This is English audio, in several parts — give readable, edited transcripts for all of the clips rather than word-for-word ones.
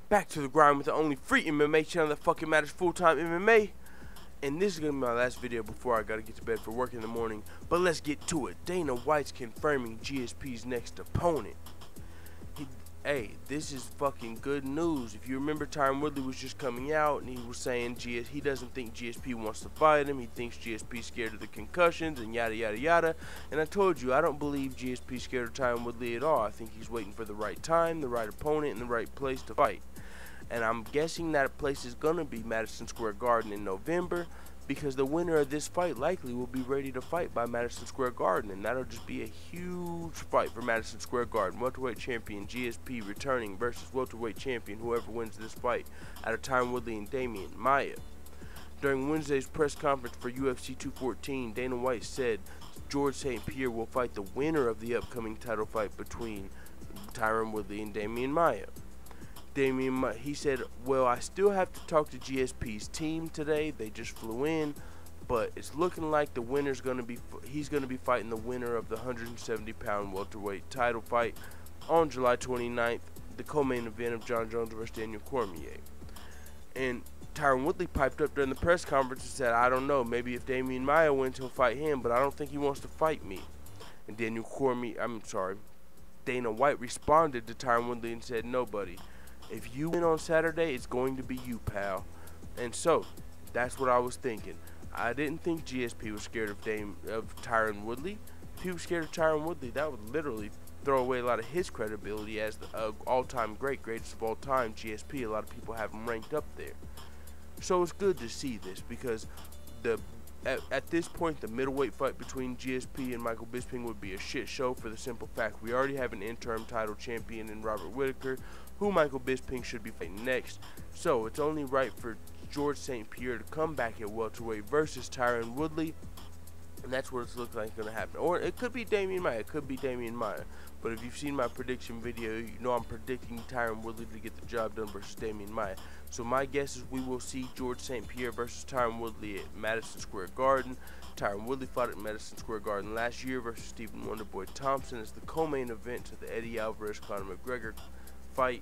back to the grind with the only free MMA channel that fucking matters, full-time MMA. And this is going to be my last video before I got to get to bed for work in the morning. But let's get to it. Dana White's confirming GSP's next opponent. Hey, this is fucking good news. If you remember, Tyron Woodley was just coming out and he was saying he doesn't think GSP wants to fight him. He thinks GSP's scared of the concussions and yada yada yada. And I told you, I don't believe GSP's scared of Tyron Woodley at all. I think he's waiting for the right time, the right opponent, and the right place to fight. And I'm guessing that place is going to be Madison Square Garden in November, because the winner of this fight likely will be ready to fight by Madison Square Garden, and that'll just be a huge fight for Madison Square Garden. Welterweight champion GSP returning versus welterweight champion whoever wins this fight out of Tyron Woodley and Damian Maia. During Wednesday's press conference for UFC 214, Dana White said George St. Pierre will fight the winner of the upcoming title fight between Tyron Woodley and Damian Maia. He said, well, I still have to talk to GSP's team today. They just flew in, but it's looking like the winner's he's going to be fighting the winner of the 170-pound welterweight title fight on July 29th, the co-main event of Jon Jones versus Daniel Cormier. And Tyron Woodley piped up during the press conference and said, I don't know, maybe if Damian Maia wins, he'll fight him, but I don't think he wants to fight me. And Dana White responded to Tyron Woodley and said, no, buddy. If you win on Saturday, it's going to be you, pal. And so, that's what I was thinking. I didn't think GSP was scared of Tyron Woodley. If he was scared of Tyron Woodley, that would literally throw away a lot of his credibility as the all-time greatest of all time, GSP. A lot of people have him ranked up there. So it's good to see this, because at this point, the middleweight fight between GSP and Michael Bisping would be a shit show, for the simple fact we already have an interim title champion in Robert Whittaker, who Michael Bisping should be fighting next. So it's only right for George St. Pierre to come back at welterweight versus Tyron Woodley, and that's what it looks like going to happen. Or it could be Damian Maia. It could be Damian Maia. But if you've seen my prediction video, you know I'm predicting Tyron Woodley to get the job done versus Damian Maia. So my guess is we will see George St. Pierre versus Tyron Woodley at Madison Square Garden. Tyron Woodley fought at Madison Square Garden last year versus Stephen Wonderboy Thompson as the co-main event to the Eddie Alvarez-Conor McGregor fight,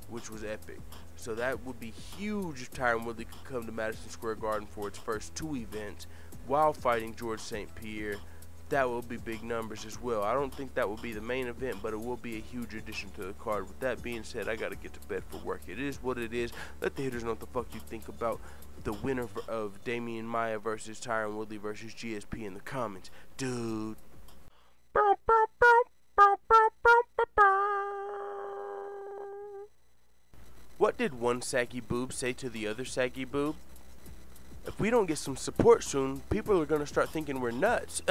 which was epic. So that would be huge if Tyron Woodley could come to Madison Square Garden for its first two events while fighting George St. Pierre. That will be big numbers as well. I don't think that will be the main event, but it will be a huge addition to the card. With that being said, I gotta get to bed for work. It is what it is. Let the haters know what the fuck you think about the winner of Damian Maia versus Tyron Woodley versus GSP in the comments, dude. What did one saggy boob say to the other saggy boob? If we don't get some support soon, people are gonna start thinking we're nuts.